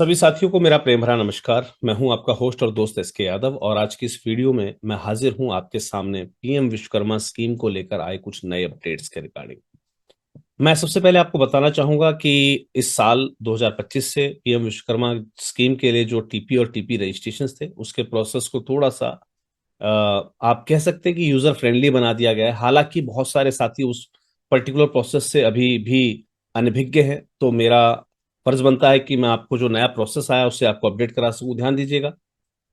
सभी साथियों को मेरा प्रेम भरा नमस्कार। मैं हूं आपका होस्ट और दोस्त एसके यादव और आज की इस वीडियो में मैं हाजिर हूं आपके सामने पीएम विश्वकर्मा स्कीम को लेकर आए कुछ नए अपडेट्स के रिगार्डिंग। मैं सबसे पहले आपको बताना चाहूंगा कि इस साल 2025 से पीएम विश्वकर्मा स्कीम के लिए जो टीपी और टीपी रजिस्ट्रेशन थे उसके प्रोसेस को थोड़ा सा अ, आप कह सकते हैं कि यूजर फ्रेंडली बना दिया गया है। हालांकि बहुत सारे साथी उस पर्टिकुलर प्रोसेस से अभी भी अनभिज्ञ हैं, तो मेरा फर्ज बनता है कि मैं आपको जो नया प्रोसेस आया उससे आपको अपडेट करा सकूं। ध्यान दीजिएगा,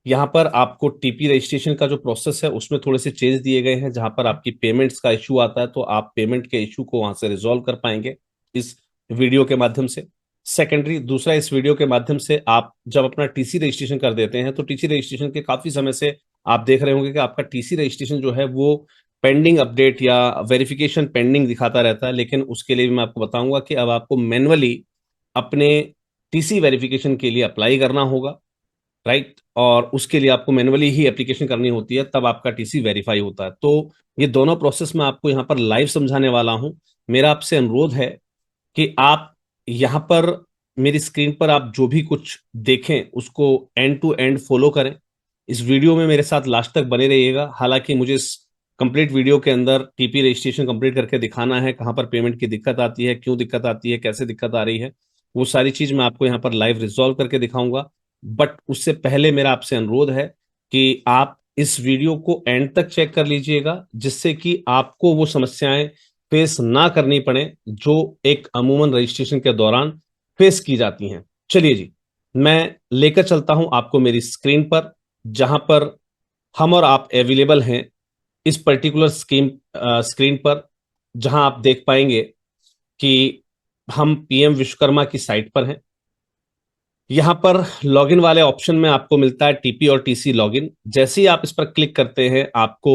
यहाँ पर आपको टीपी रजिस्ट्रेशन का जो प्रोसेस है उसमें थोड़े से चेंज दिए गए हैं। जहां पर आपकी पेमेंट्स का इशू आता है तो आप पेमेंट के इशू को वहां से रिजॉल्व कर पाएंगे इस वीडियो के माध्यम से। सेकेंडरी दूसरा, इस वीडियो के माध्यम से आप जब अपना टीसी रजिस्ट्रेशन कर देते हैं तो टीसी रजिस्ट्रेशन के काफी समय से आप देख रहे होंगे कि आपका टीसी रजिस्ट्रेशन जो है वो पेंडिंग अपडेट या वेरिफिकेशन पेंडिंग दिखाता रहता है। लेकिन उसके लिए भी मैं आपको बताऊंगा कि अब आपको मैन्युअली अपने टीसी वेरिफिकेशन के लिए अप्लाई करना होगा, राइट। और उसके लिए आपको मैन्युअली ही एप्लीकेशन करनी होती है, तब आपका टीसी वेरीफाई होता है। तो ये दोनों प्रोसेस मैं आपको यहाँ पर लाइव समझाने वाला हूँ। मेरा आपसे अनुरोध है कि आप यहाँ पर मेरी स्क्रीन पर आप जो भी कुछ देखें उसको एंड टू एंड फॉलो करें। इस वीडियो में मेरे साथ लास्ट तक बने रहिएगा। हालांकि मुझे इस कंप्लीट वीडियो के अंदर टीपी रजिस्ट्रेशन कंप्लीट करके दिखाना है, कहाँ पर पेमेंट की दिक्कत आती है, क्यों दिक्कत आती है, कैसे दिक्कत आ रही है, वो सारी चीज मैं आपको यहाँ पर लाइव रिजॉल्व करके दिखाऊंगा। बट उससे पहले मेरा आपसे अनुरोध है कि आप इस वीडियो को एंड तक चेक कर लीजिएगा, जिससे कि आपको वो समस्याएं फेस ना करनी पड़े जो एक अमूमन रजिस्ट्रेशन के दौरान फेस की जाती हैं। चलिए जी, मैं लेकर चलता हूं आपको मेरी स्क्रीन पर, जहां पर हम और आप अवेलेबल हैं इस पर्टिकुलर स्क्रीन पर, जहां आप देख पाएंगे कि हम पीएम विश्वकर्मा की साइट पर हैं। यहां पर लॉगिन वाले ऑप्शन में आपको मिलता है टीपी और टीसी लॉगिन। जैसे ही आप इस पर क्लिक करते हैं आपको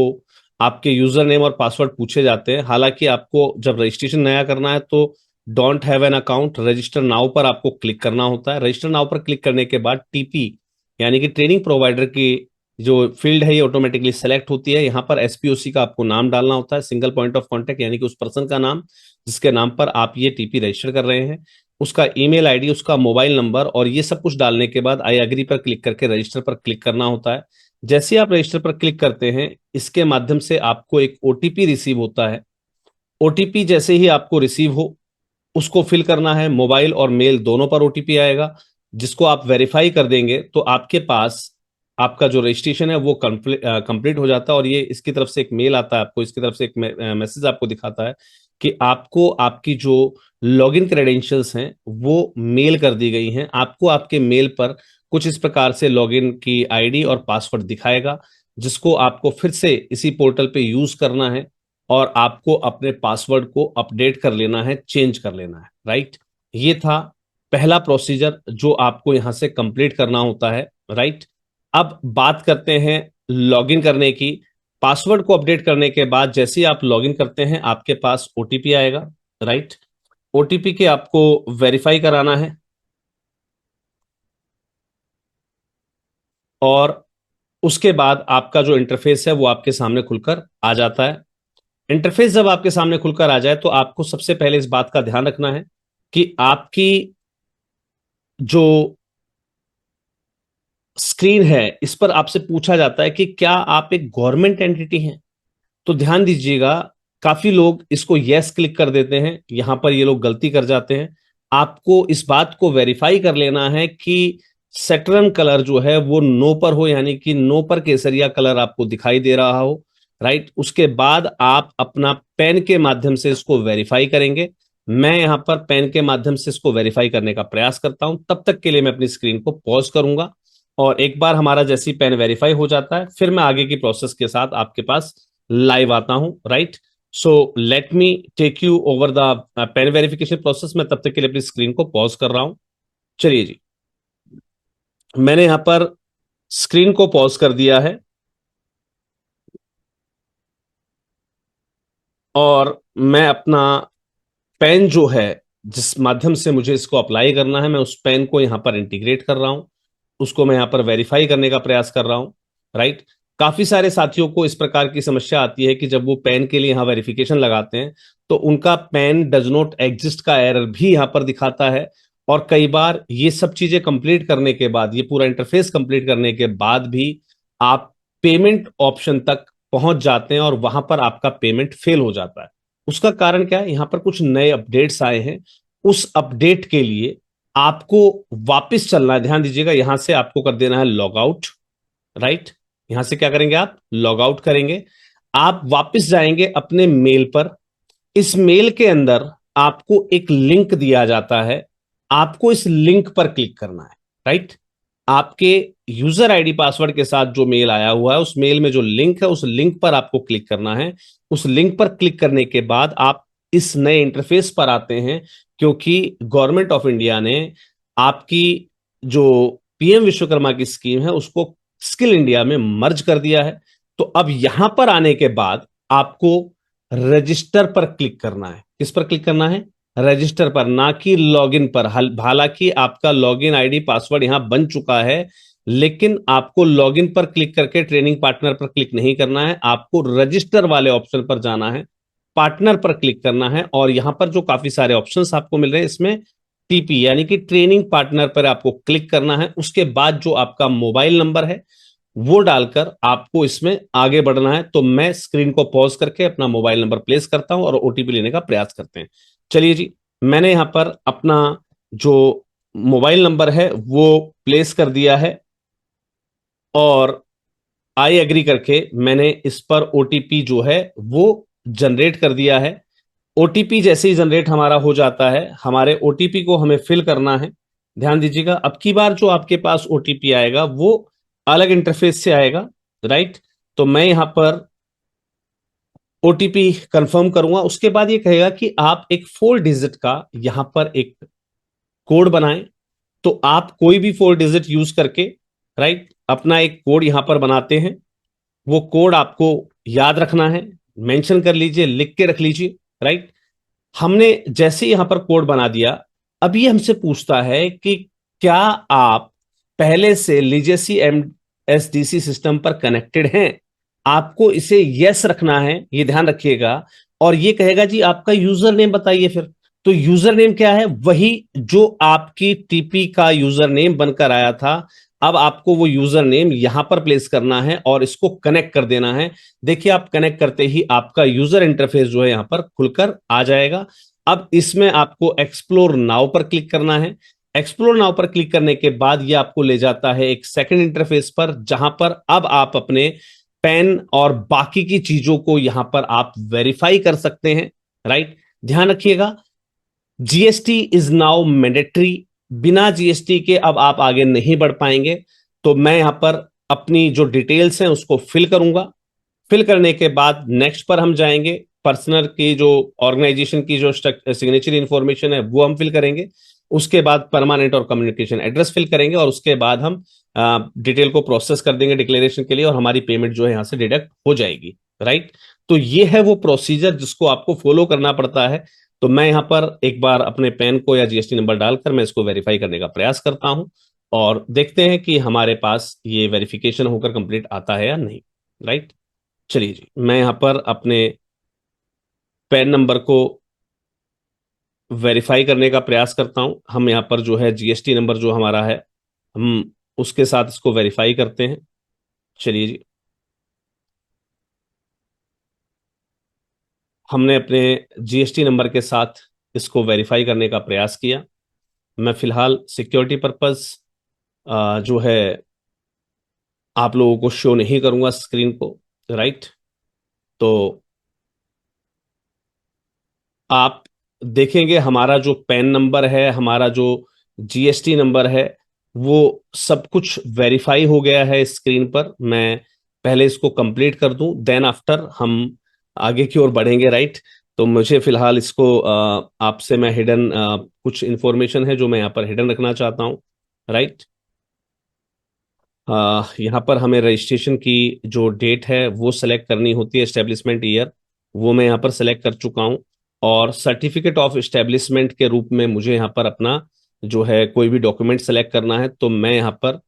आपके यूजर नेम और पासवर्ड पूछे जाते हैं। हालांकि आपको जब रजिस्ट्रेशन नया करना है तो don't have an account register now पर आपको क्लिक करना होता है। रजिस्टर नाउ पर क्लिक करने के बाद टीपी यानी कि ट्रेनिंग प्रोवाइडर की जो फील्ड है ये ऑटोमेटिकली सेलेक्ट होती है। यहाँ पर एसपीओसी का आपको नाम डालना होता है, सिंगल पॉइंट ऑफ कॉन्टेक्ट, यानी कि उस पर्सन का नाम जिसके नाम पर आप ये टीपी रजिस्टर कर रहे हैं, उसका ईमेल आईडी, उसका मोबाइल नंबर, और ये सब कुछ डालने के बाद आई एग्री पर क्लिक करके रजिस्टर पर क्लिक करना होता है। जैसे ही आप रजिस्टर पर क्लिक करते हैं इसके माध्यम से आपको एक ओटीपी रिसीव होता है। ओटीपी जैसे ही आपको रिसीव हो उसको फिल करना है। मोबाइल और मेल दोनों पर ओटीपी आएगा, जिसको आप वेरीफाई कर देंगे तो आपके पास आपका जो रजिस्ट्रेशन है वो कंप्लीट हो जाता है। और ये इसकी तरफ से एक मेल आता है आपको, इसकी तरफ से एक मैसेज आपको दिखाता है कि आपको आपकी जो लॉगिन क्रेडेंशियल्स हैं वो मेल कर दी गई हैं। आपको आपके मेल पर कुछ इस प्रकार से लॉगिन की आईडी और पासवर्ड दिखाएगा, जिसको आपको फिर से इसी पोर्टल पे यूज करना है और आपको अपने पासवर्ड को अपडेट कर लेना है, चेंज कर लेना है, राइट। ये था पहला प्रोसीजर जो आपको यहां से कंप्लीट करना होता है, राइट। अब बात करते हैं लॉगिन करने की। पासवर्ड को अपडेट करने के बाद जैसे ही आप लॉगिन करते हैं आपके पास ओटीपी आएगा, राइट। ओटीपी के आपको वेरीफाई कराना है और उसके बाद आपका जो इंटरफेस है वो आपके सामने खुलकर आ जाता है। इंटरफेस जब आपके सामने खुलकर आ जाए तो आपको सबसे पहले इस बात का ध्यान रखना है कि आपकी जो स्क्रीन है इस पर आपसे पूछा जाता है कि क्या आप एक गवर्नमेंट एंटिटी हैं। तो ध्यान दीजिएगा, काफी लोग इसको यस क्लिक कर देते हैं, यहां पर ये लोग गलती कर जाते हैं। आपको इस बात को वेरीफाई कर लेना है कि सेटरन कलर जो है वो नो पर हो, यानी कि नो पर केसरिया कलर आपको दिखाई दे रहा हो, राइट। उसके बाद आप अपना पेन के माध्यम से इसको वेरीफाई करेंगे। मैं यहां पर पेन के माध्यम से इसको वेरीफाई करने का प्रयास करता हूं। तब तक के लिए मैं अपनी स्क्रीन को पॉज करूंगा और एक बार हमारा जैसी पेन वेरीफाई हो जाता है फिर मैं आगे की प्रोसेस के साथ आपके पास लाइव आता हूं, right. So let me take you over the PAN verification process. मैं तब तक के लिए अपनी स्क्रीन को पॉज कर रहा हूं। चलिए जी, मैंने यहां पर स्क्रीन को पॉज कर दिया है और मैं अपना पेन जो है जिस माध्यम से मुझे इसको अप्लाई करना है मैं उस पेन को यहां पर इंटीग्रेट कर रहा हूं, उसको मैं यहां पर वेरीफाई करने का प्रयास कर रहा हूं, राइट। काफी सारे साथियों को इस प्रकार की समस्या आती है कि जब वो पेन के लिए यहां वेरिफिकेशन लगाते हैं तो उनका पेन डज नॉट एग्जिस्ट का एरर भी यहां पर दिखाता है। और कई बार ये सब चीजें कंप्लीट करने के बाद, ये पूरा इंटरफेस कंप्लीट करने के बाद भी आप पेमेंट ऑप्शन तक पहुंच जाते हैं और वहां पर आपका पेमेंट फेल हो जाता है। उसका कारण क्या है? यहां पर कुछ नए अपडेट्स आए हैं। उस अपडेट के लिए आपको वापस चलना है। ध्यान दीजिएगा, यहां से आपको कर देना है लॉग आउट। राइट, यहां से क्या करेंगे? आप लॉग आउट करेंगे। आप वापस जाएंगे अपने मेल पर। इस मेल के अंदर आपको एक लिंक दिया जाता है, आपको इस लिंक पर क्लिक करना है। राइट, आपके यूजर आईडी पासवर्ड के साथ जो मेल आया हुआ है, उस मेल में जो लिंक है, उस लिंक पर आपको क्लिक करना है। उस लिंक पर क्लिक करने के बाद आप इस नए इंटरफेस पर आते हैं, क्योंकि गवर्नमेंट ऑफ इंडिया ने आपकी जो पीएम विश्वकर्मा की स्कीम है उसको स्किल इंडिया में मर्ज कर दिया है। तो अब यहां पर आने के बाद आपको रजिस्टर पर क्लिक करना है। किस पर क्लिक करना है? रजिस्टर पर, ना कि लॉगिन पर। हालांकि आपका लॉगिन आईडी पासवर्ड यहां बन चुका है, लेकिन आपको लॉगिन पर क्लिक करके ट्रेनिंग पार्टनर पर क्लिक नहीं करना है। आपको रजिस्टर वाले ऑप्शन पर जाना है, पार्टनर पर क्लिक करना है, और यहां पर जो काफी सारे ऑप्शंस आपको मिल रहे हैं, इसमें टीपी यानी कि ट्रेनिंग पार्टनर पर आपको क्लिक करना है। उसके बाद जो आपका मोबाइल नंबर है वो डालकर आपको इसमें आगे बढ़ना है। तो मैं स्क्रीन को पॉज करके अपना मोबाइल नंबर प्लेस करता हूं और ओटीपी लेने का प्रयास करते हैं। चलिए जी, मैंने यहां पर अपना जो मोबाइल नंबर है वो प्लेस कर दिया है, और आई एग्री करके मैंने इस पर ओटीपी जो है वो जनरेट कर दिया है। ओटीपी जैसे ही जनरेट हमारा हो जाता है, हमारे ओटीपी को हमें फिल करना है। ध्यान दीजिएगा, अब की बार जो आपके पास ओटीपी आएगा वो अलग इंटरफेस से आएगा। राइट, तो मैं यहां पर ओटीपी कंफर्म करूंगा। उसके बाद ये कहेगा कि आप एक 4 डिजिट का यहां पर एक कोड बनाएं। तो आप कोई भी 4 डिजिट यूज करके, राइट, अपना एक कोड यहां पर बनाते हैं। वो कोड आपको याद रखना है, मेंशन कर लीजिए, लिख के रख लीजिए। राइट, हमने जैसे ही यहां पर कोड बना दिया, अब ये हमसे पूछता है कि क्या आप पहले से लीजेसी एमएसडीसी सिस्टम पर कनेक्टेड हैं। आपको इसे यस रखना है, ये ध्यान रखिएगा। और ये कहेगा जी आपका यूजर नेम बताइए फिर। तो यूजर नेम क्या है? वही जो आपकी टीपी का यूजर नेम बनकर आया था। अब आपको वो यूजर नेम यहां पर प्लेस करना है और इसको कनेक्ट कर देना है। देखिए, आप कनेक्ट करते ही आपका यूजर इंटरफेस जो है यहां पर खुलकर आ जाएगा। अब इसमें आपको एक्सप्लोर नाउ पर क्लिक करना है। एक्सप्लोर नाउ पर क्लिक करने के बाद ये आपको ले जाता है एक सेकंड इंटरफेस पर, जहां पर अब आप अपने पेन और बाकी की चीजों को यहां पर आप वेरीफाई कर सकते हैं। राइट, ध्यान रखिएगा, जीएसटी इज नाउ मैंडेटरी। बिना जीएसटी के अब आप आगे नहीं बढ़ पाएंगे। तो मैं यहां पर अपनी जो डिटेल्स हैं उसको फिल करूंगा। फिल करने के बाद नेक्स्ट पर हम जाएंगे। पर्सनल की जो ऑर्गेनाइजेशन की जो सिग्नेचर इंफॉर्मेशन है वो हम फिल करेंगे। उसके बाद परमानेंट और कम्युनिकेशन एड्रेस फिल करेंगे, और उसके बाद हम डिटेल को प्रोसेस कर देंगे डिक्लेरेशन के लिए, और हमारी पेमेंट जो है यहां से डिडक्ट हो जाएगी। राइट, तो ये है वो प्रोसीजर जिसको आपको फॉलो करना पड़ता है। तो मैं यहां पर एक बार अपने पैन को या जीएसटी नंबर डालकर मैं इसको वेरीफाई करने का प्रयास करता हूं, और देखते हैं कि हमारे पास ये वेरिफिकेशन होकर कंप्लीट आता है या नहीं। राइट, चलिए जी, मैं यहां पर अपने पैन नंबर को वेरीफाई करने का प्रयास करता हूं। हम यहां पर जो है जीएसटी नंबर जो हमारा है, हम उसके साथ इसको वेरीफाई करते हैं। चलिए जी, हमने अपने जीएसटी नंबर के साथ इसको वेरीफाई करने का प्रयास किया। मैं फिलहाल सिक्योरिटी पर्पस जो है आप लोगों को शो नहीं करूंगा स्क्रीन को। राइट, तो आप देखेंगे हमारा जो पैन नंबर है, हमारा जो जीएसटी नंबर है, वो सब कुछ वेरीफाई हो गया है स्क्रीन पर। मैं पहले इसको कंप्लीट कर दूं, देन आफ्टर हम आगे की ओर बढ़ेंगे। राइट, तो मुझे फिलहाल इसको आपसे मैं हिडन कुछ इंफॉर्मेशन है जो मैं यहाँ पर हिडन रखना चाहता हूँ। राइट, यहाँ पर हमें रजिस्ट्रेशन की जो डेट है वो सेलेक्ट करनी होती है, एस्टेब्लिशमेंट ईयर, वो मैं यहाँ पर सेलेक्ट कर चुका हूँ। और सर्टिफिकेट ऑफ एस्टेब्लिशमेंट के रूप में मुझे यहाँ पर अपना जो है कोई भी डॉक्यूमेंट सेलेक्ट करना है, तो मैं यहाँ पर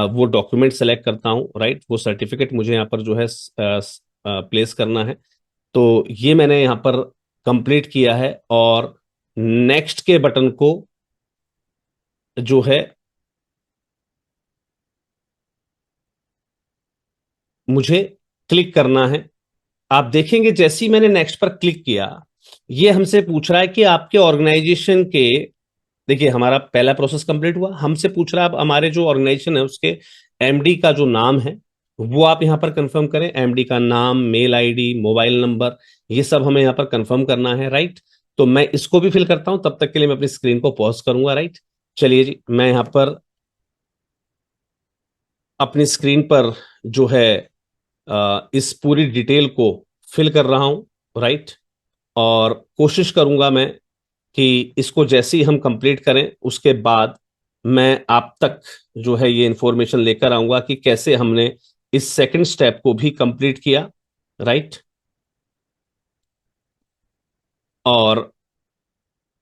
वो डॉक्यूमेंट सेलेक्ट करता हूँ। राइट, वो सर्टिफिकेट मुझे यहाँ पर जो है प्लेस करना है। तो ये मैंने यहाँ पर कंप्लीट किया है, और नेक्स्ट के बटन को जो है मुझे क्लिक करना है। आप देखेंगे जैसे ही मैंने नेक्स्ट पर क्लिक किया, ये हमसे पूछ रहा है कि आपके ऑर्गेनाइजेशन के, देखिए हमारा पहला प्रोसेस कंप्लीट हुआ, हमसे पूछ रहा है अब हमारे जो ऑर्गेनाइजेशन है उसके एमडी का जो नाम है वो आप यहां पर कंफर्म करें। एमडी का नाम, मेल आईडी, मोबाइल नंबर, ये सब हमें यहां पर कंफर्म करना है, राइट। तो मैं इसको भी फिल करता हूं, तब तक के लिए मैं अपनी स्क्रीन को पॉज करूंगा, राइट। चलिए जी, मैं यहां पर अपनी स्क्रीन पर जो है इस पूरी डिटेल को फिल कर रहा हूं, राइट। और कोशिश करूंगा मैं कि इसको जैसे ही हम कंप्लीट करें उसके बाद मैं आप तक जो है ये इंफॉर्मेशन लेकर आऊंगा कि कैसे हमने इस सेकंड स्टेप को भी कंप्लीट किया, राइट। और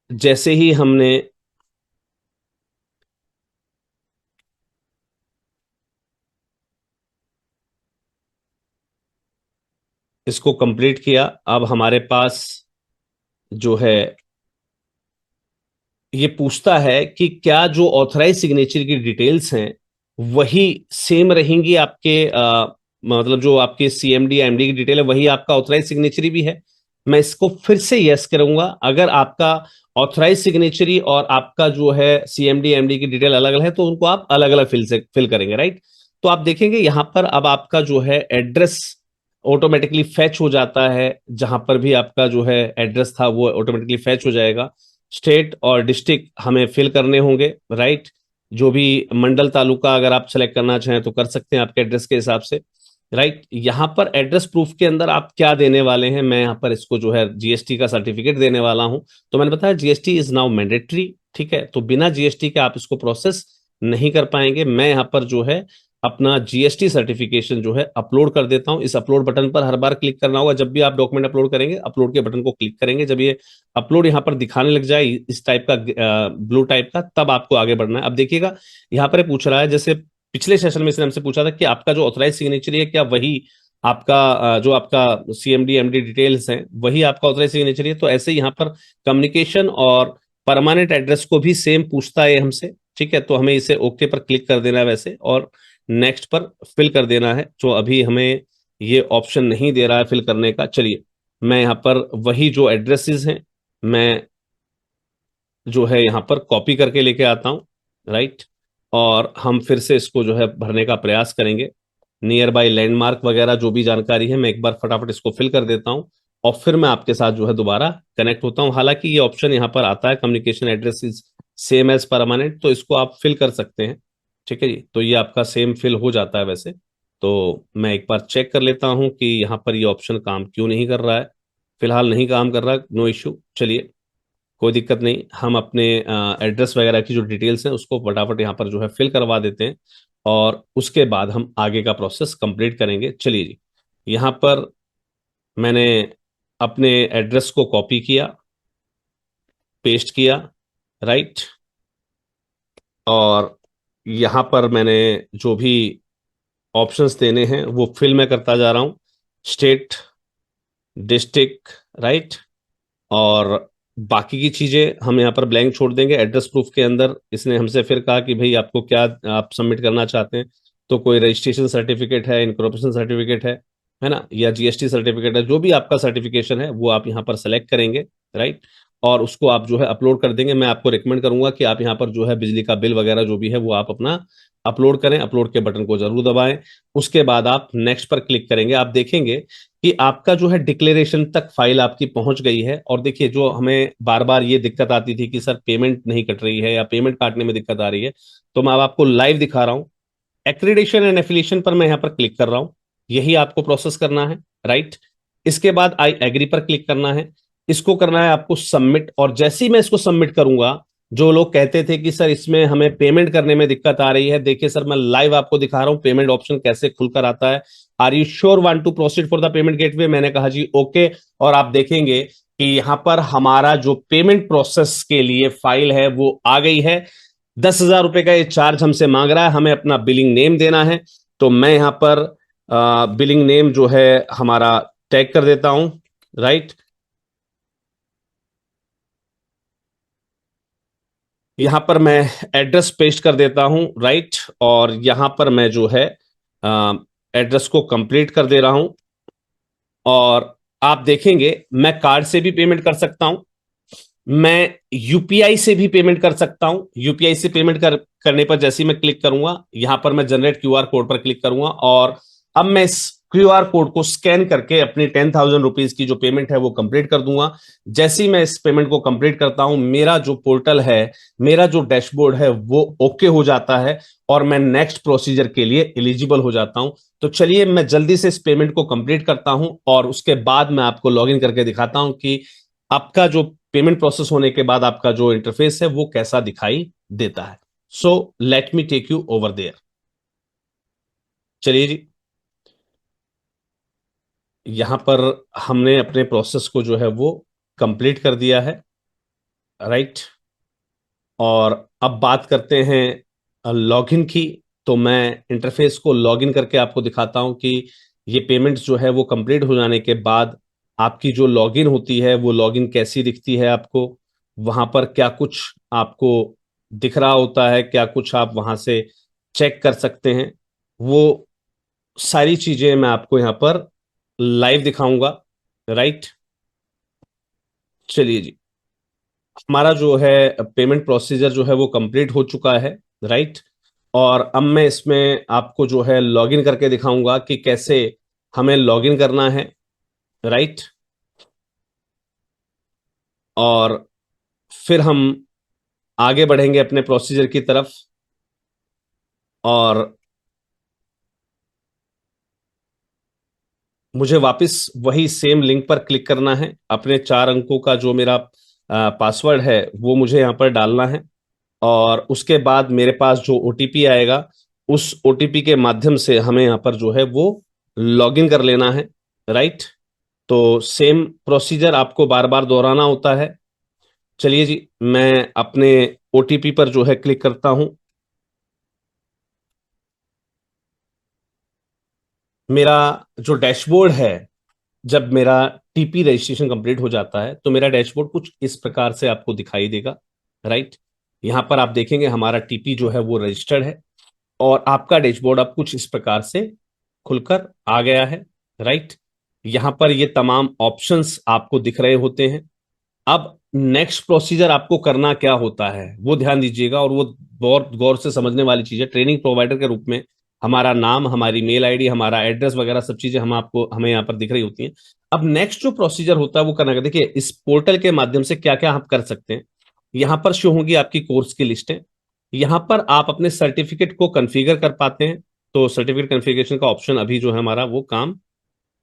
जैसे ही हमने इसको कंप्लीट किया, अब हमारे पास जो है ये पूछता है कि क्या जो ऑथराइज सिग्नेचर की डिटेल्स हैं वही सेम रहेंगी आपके मतलब जो आपके सीएमडी एमडी की डिटेल है वही आपका ऑथराइज सिग्नेचरी भी है। मैं इसको फिर से यस करूंगा। अगर आपका ऑथराइज सिग्नेचरी और आपका जो है सीएमडी एमडी की डिटेल अलग अलग है तो उनको आप अलग अलग फिल करेंगे, राइट। तो आप देखेंगे यहां पर अब आपका जो है एड्रेस ऑटोमेटिकली फैच हो जाता है। जहां पर भी आपका जो है एड्रेस था वो ऑटोमेटिकली फैच हो जाएगा। स्टेट और डिस्ट्रिक्ट हमें फिल करने होंगे, राइट। जो भी मंडल तालुका अगर आप सेलेक्ट करना चाहें तो कर सकते हैं आपके एड्रेस के हिसाब से, राइट। यहां पर एड्रेस प्रूफ के अंदर आप क्या देने वाले हैं, मैं यहां पर इसको जो है जीएसटी का सर्टिफिकेट देने वाला हूं। तो मैंने बताया जीएसटी इज नाउ मैंडेटरी, ठीक है। तो बिना जीएसटी के आप इसको प्रोसेस नहीं कर पाएंगे। मैं यहां पर जो है अपना जीएसटी सर्टिफिकेशन जो है अपलोड कर देता हूं। इस अपलोड बटन पर हर बार क्लिक करना होगा। जब भी आप डॉक्यूमेंट अपलोड करेंगे अपलोड के बटन को क्लिक करेंगे। जब ये अपलोड यहां पर दिखाने लग जाए इस टाइप का ब्लू टाइप का, तब आपको आगे बढ़ना है। अब देखिएगा यहां पर पूछ रहा है, जैसे पिछले सेशन में इसने हमसे पूछा था कि आपका जो ऑथराइज सिग्नेचर है क्या वही आपका जो आपका सीएमडी एमडी डिटेल्स हैं वही आपका ऑथराइज सिग्नेचर है। तो ऐसे यहाँ पर कम्युनिकेशन और परमानेंट एड्रेस को भी सेम पूछता है हमसे, ठीक है। तो हमें इसे ओके पर क्लिक कर देना है वैसे, और नेक्स्ट पर फिल कर देना है। जो अभी हमें ये ऑप्शन नहीं दे रहा है फिल करने का। चलिए मैं यहाँ पर वही जो एड्रेसेस हैं मैं जो है यहाँ पर कॉपी करके लेके आता हूँ, राइट। और हम फिर से इसको जो है भरने का प्रयास करेंगे। नियर बाय लैंडमार्क वगैरह जो भी जानकारी है मैं एक बार फटाफट इसको फिल कर देता हूँ और फिर मैं आपके साथ जो है दोबारा कनेक्ट होता हूँ। हालांकि ये ऑप्शन यहाँ पर आता है communication address is same as permanent, तो इसको आप फिल कर सकते हैं, ठीक है जी। तो ये आपका सेम फिल हो जाता है वैसे। तो मैं एक बार चेक कर लेता हूँ कि यहाँ पर ये ऑप्शन काम क्यों नहीं कर रहा है। फिलहाल नहीं काम कर रहा, नो इश्यू। चलिए कोई दिक्कत नहीं, हम अपने एड्रेस वगैरह की जो डिटेल्स हैं उसको फटाफट यहाँ पर जो है फिल करवा देते हैं और उसके बाद हम आगे का प्रोसेस कंप्लीट करेंगे। चलिए जी, यहाँ पर मैंने अपने एड्रेस को कॉपी किया, पेस्ट किया, राइट। और यहाँ पर मैंने जो भी ऑप्शंस देने हैं वो फिल मैं करता जा रहा हूँ। State, district, right. और बाकी की चीजें हम यहाँ पर ब्लैंक छोड़ देंगे। एड्रेस प्रूफ के अंदर इसने हमसे फिर कहा कि भाई आपको क्या आप सबमिट करना चाहते हैं। तो कोई रजिस्ट्रेशन सर्टिफिकेट है, इनकॉर्पोरेशन सर्टिफिकेट है ना, या जीएसटी सर्टिफिकेट है, जो भी आपका सर्टिफिकेशन है वो आप यहाँ पर सेलेक्ट करेंगे, राइट। और उसको आप जो है अपलोड कर देंगे। मैं आपको रिकमेंड करूंगा कि आप यहाँ पर जो है बिजली का बिल वगैरह जो भी है वो आप अपना अपलोड करें। अपलोड के बटन को जरूर दबाएं। उसके बाद आप नेक्स्ट पर क्लिक करेंगे। आप देखेंगे कि आपका जो है डिक्लेरेशन तक फाइल आपकी पहुंच गई है। और देखिए जो हमें बार बार ये दिक्कत आती थी कि सर पेमेंट नहीं कट रही है या पेमेंट काटने में दिक्कत आ रही है, तो मैं अब आपको लाइव दिखा रहा हूं। एक्रीडेशन एंड एफिलिएशन पर मैं यहां पर क्लिक कर रहा हूं। यही आपको प्रोसेस करना है, राइट। इसके बाद आई एग्री पर क्लिक करना है। इसको करना है आपको सबमिट। और जैसे ही मैं इसको सबमिट करूंगा, जो लोग कहते थे कि सर इसमें हमें पेमेंट करने में दिक्कत आ रही है, देखिए सर मैं लाइव आपको दिखा रहा हूं पेमेंट ऑप्शन कैसे खुलकर आता है। Are you sure want to proceed for the payment gateway, मैंने कहा जी ओके। और आप देखेंगे कि यहां पर हमारा जो पेमेंट प्रोसेस के लिए फाइल है वो आ गई है। 10,000 रुपए का ये चार्ज हमसे मांग रहा है, हमें अपना बिलिंग नेम देना है। तो मैं यहां पर बिलिंग नेम जो है हमारा टैग कर देता हूं, राइट। यहां पर मैं एड्रेस पेस्ट कर देता हूं, राइट। और यहां पर मैं जो है एड्रेस को कंप्लीट कर दे रहा हूं। और आप देखेंगे मैं कार्ड से भी पेमेंट कर सकता हूं, मैं यूपीआई से भी पेमेंट कर सकता हूं। यूपीआई से पेमेंट करने पर जैसे ही मैं क्लिक करूंगा, यहां पर मैं जनरेट क्यूआर कोड पर क्लिक करूंगा और अब मैं इस क्यूआर कोड को स्कैन करके अपनी 10,000 रुपीज की जो पेमेंट है वो कंप्लीट कर दूंगा। जैसे ही मैं इस पेमेंट को कंप्लीट करता हूं, मेरा जो पोर्टल है, मेरा जो डैशबोर्ड है वो ओके हो जाता है और मैं नेक्स्ट प्रोसीजर के लिए एलिजिबल हो जाता हूं। तो चलिए मैं जल्दी से इस पेमेंट को कंप्लीट करता हूं और उसके बाद मैं आपको लॉगिन करके दिखाता हूं कि आपका जो पेमेंट प्रोसेस होने के बाद आपका जो इंटरफेस है वो कैसा दिखाई देता है। So let me take you over there. चलिए जी, यहां पर हमने अपने प्रोसेस को जो है वो कंप्लीट कर दिया है, राइट। और अब बात करते हैं लॉगिन की। तो मैं इंटरफेस को लॉगिन करके आपको दिखाता हूं कि ये पेमेंट्स जो है वो कंप्लीट हो जाने के बाद आपकी जो लॉगिन होती है वो लॉगिन कैसी दिखती है आपको, वहां पर क्या कुछ आपको दिख रहा होता है, क्या कुछ आप वहां से चेक कर सकते हैं, वो सारी चीजें मैं आपको यहां पर लाइव दिखाऊंगा, राइट। चलिए जी, हमारा जो है पेमेंट प्रोसीजर जो है वो कंप्लीट हो चुका है, राइट। और अब मैं इसमें आपको जो है लॉगिन करके दिखाऊंगा कि कैसे हमें लॉगिन करना है, राइट। और फिर हम आगे बढ़ेंगे अपने प्रोसीजर की तरफ। और मुझे वापस वही सेम लिंक पर क्लिक करना है, अपने 4 अंकों का जो मेरा पासवर्ड है वो मुझे यहाँ पर डालना है। और उसके बाद मेरे पास जो ओटीपी आएगा, उस ओटीपी के माध्यम से हमें यहाँ पर जो है वो लॉगिन कर लेना है, राइट। तो सेम प्रोसीजर आपको बार बार दोहराना होता है। चलिए जी, मैं अपने ओटीपी पर जो है क्लिक करता हूं। मेरा जो डैशबोर्ड है, जब मेरा टीपी रजिस्ट्रेशन कंप्लीट हो जाता है तो मेरा डैशबोर्ड कुछ इस प्रकार से आपको दिखाई देगा, राइट। यहां पर आप देखेंगे हमारा टीपी जो है वो रजिस्टर्ड है और आपका डैशबोर्ड अब कुछ इस प्रकार से खुलकर आ गया है, राइट। यहां पर ये तमाम ऑप्शंस आपको दिख रहे होते हैं। अब नेक्स्ट प्रोसीजर आपको करना क्या होता है वो ध्यान दीजिएगा, और वो बहुत गौर से समझने वाली चीज है। ट्रेनिंग प्रोवाइडर के रूप में हमारा नाम, हमारी मेल आईडी, हमारा एड्रेस वगैरह सब चीजें हमें यहाँ पर दिख रही होती हैं। अब नेक्स्ट जो प्रोसीजर होता है वो करना, देखिए इस पोर्टल के माध्यम से क्या क्या आप कर सकते हैं। यहाँ पर शो होगी आपकी कोर्स की लिस्टें। यहाँ पर आप अपने सर्टिफिकेट को कन्फिगर कर पाते हैं। तो सर्टिफिकेट कन्फिगरेशन का ऑप्शन अभी जो है हमारा वो काम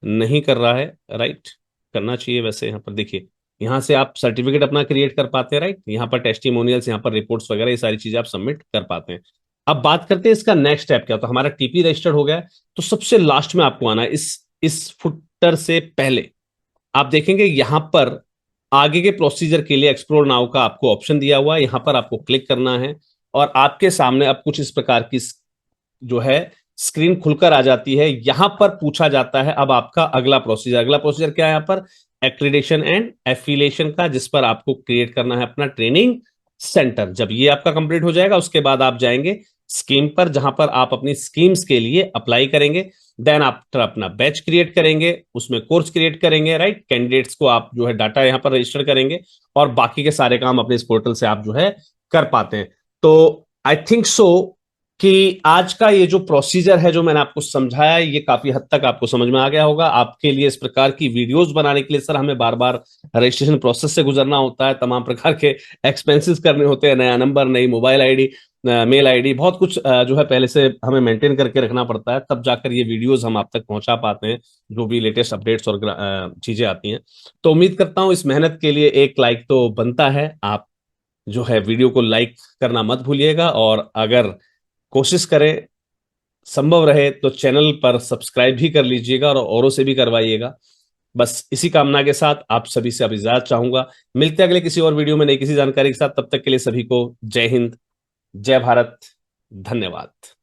नहीं कर रहा है, राइट। करना चाहिए वैसे। यहाँ पर देखिए, यहाँ से आप सर्टिफिकेट अपना क्रिएट कर पाते हैं, राइट। यहाँ पर टेस्टिमोनियल्स, यहाँ पर रिपोर्ट्स वगैरह, ये सारी चीजें आप सबमिट कर पाते हैं। अब बात करते हैं इसका नेक्स्ट स्टेप क्या। तो हमारा टीपी रजिस्टर्ड हो गया है, तो सबसे लास्ट में आपको आना है इस फुटर से पहले आप देखेंगे यहां पर आगे के प्रोसीजर के लिए एक्सप्लोर नाउ का आपको ऑप्शन दिया हुआ है। यहां पर आपको क्लिक करना है और आपके सामने अब कुछ इस प्रकार की जो है स्क्रीन खुलकर आ जाती है। यहां पर पूछा जाता है अब आपका अगला प्रोसीजर क्या है यहाँ पर, एक्रीडेशन एंड एफिलिएशन का, जिस पर आपको क्रिएट करना है अपना ट्रेनिंग सेंटर। जब ये आपका कंप्लीट हो जाएगा उसके बाद आप जाएंगे स्कीम पर, जहां पर आप अपनी स्कीम्स के लिए अप्लाई करेंगे। देन आप अपना बैच क्रिएट करेंगे, उसमें कोर्स क्रिएट करेंगे, राइट। कैंडिडेट्स को आप जो है डाटा यहां पर रजिस्टर करेंगे और बाकी के सारे काम अपने इस पोर्टल से आप जो है कर पाते हैं। तो आई थिंक सो कि आज का ये जो प्रोसीजर है जो मैंने आपको समझाया, ये काफी हद तक आपको समझ में आ गया होगा। आपके लिए इस प्रकार की वीडियोस बनाने के लिए सर हमें बार बार रजिस्ट्रेशन प्रोसेस से गुजरना होता है, तमाम प्रकार के एक्सपेंसेस करने होते हैं, नया नंबर, नई मोबाइल आईडी, मेल आईडी, बहुत कुछ जो है पहले से हमें मेंटेन करके रखना पड़ता है, तब जाकर ये वीडियोस हम आप तक पहुंचा पाते हैं, जो भी लेटेस्ट अपडेट्स और चीजें आती हैं। तो उम्मीद करता हूं इस मेहनत के लिए एक लाइक तो बनता है। आप जो है वीडियो को लाइक करना मत भूलिएगा, और अगर कोशिश करें, संभव रहे तो चैनल पर सब्सक्राइब भी कर लीजिएगा और औरों से भी करवाइएगा। बस इसी कामना के साथ आप सभी से अब इजाजत चाहूंगा। मिलते हैं अगले किसी और वीडियो में नई किसी जानकारी के साथ। तब तक के लिए सभी को जय हिंद, जय भारत, धन्यवाद।